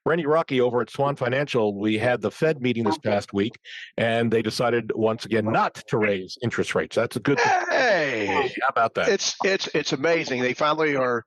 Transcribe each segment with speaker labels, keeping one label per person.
Speaker 1: Randy Rocky over at Swan Financial, we had the Fed meeting this past week, and they decided once again not to raise interest rates. That's a good thing.
Speaker 2: Hey,
Speaker 1: How about that?
Speaker 2: it's amazing. They finally are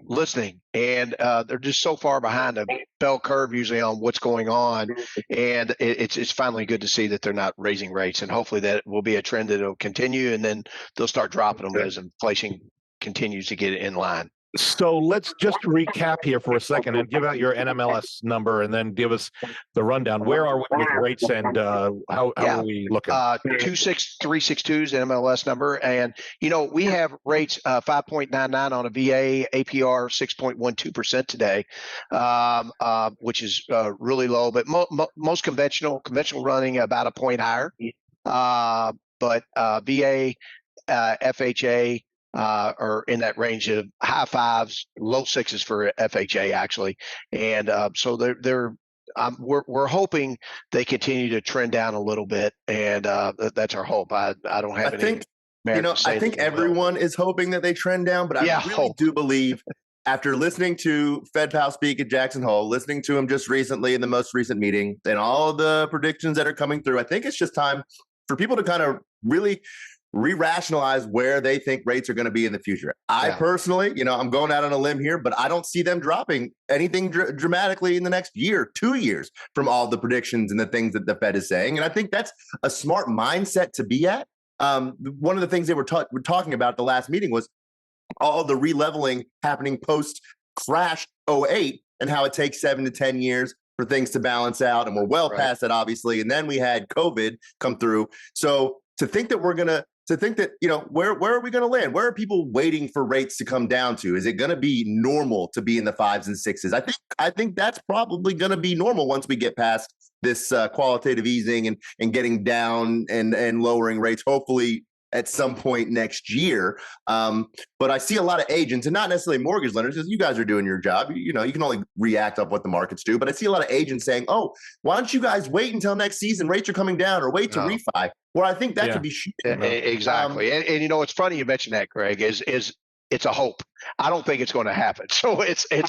Speaker 2: listening, and they're just so far behind the bell curve usually on what's going on, and it's finally good to see that they're not raising rates, and hopefully that will be a trend that will continue, and then they'll start dropping them as inflation continues to get in line.
Speaker 1: So let's just recap here for a second and give out your NMLS number and then give us the rundown. Where are we with rates and how are we looking?
Speaker 2: 26362 is NMLS number. And, we have rates 5.99 on a VA, APR 6.12% today, which is really low. But most conventional running about a point higher. But VA, FHA, are in that range of high fives, low sixes for FHA actually, and so we're hoping they continue to trend down a little bit, and that's our hope. I don't have any.
Speaker 3: I think everyone is hoping that they trend down, but I really do believe. After listening to Fed Pal speak at Jackson Hole, listening to him just recently in the most recent meeting, and all the predictions that are coming through, I think it's just time for people to kind of really re-rationalize where they think rates are going to be in the future. I personally, I'm going out on a limb here, but I don't see them dropping anything dramatically in the next year, 2 years from all the predictions and the things that the Fed is saying. And I think that's a smart mindset to be at. One of the things they were talking about at the last meeting was all the re-leveling happening post-crash 2008 and how it takes 7 to 10 years for things to balance out. And we're well past that, obviously. And then we had COVID come through. So to think that where are we going to land? Where are people waiting for rates to come down to? Is it going to be normal to be in the 5s and 6s? I think that's probably going to be normal once we get past this qualitative easing and getting down and lowering rates, hopefully at some point next year. But I see a lot of agents, and not necessarily mortgage lenders, because you guys are doing your job. You can only react off what the markets do. But I see a lot of agents saying, "Oh, why don't you guys wait until next season? Rates are coming down, or wait to refi." Well, I think that could be shooting.
Speaker 2: Exactly. And it's funny you mentioned that, Greg. Is it's a hope. I don't think it's going to happen. So it's and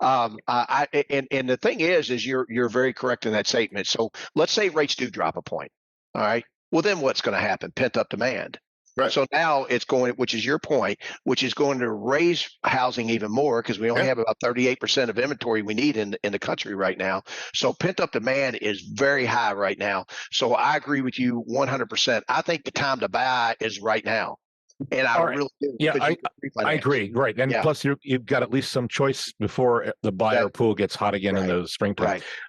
Speaker 2: the thing is you're very correct in that statement. So let's say rates do drop a point. All right. Well, then what's going to happen? Pent up demand. Right. So now it's going, which is your point, which is going to raise housing even more because we only have about 38% of inventory we need in the country right now. So pent up demand is very high right now. So I agree with you 100%. I think the time to buy is right now. And I really do.
Speaker 1: Yeah, I agree. Right. And plus you've got at least some choice before the buyer pool gets hot again in the springtime.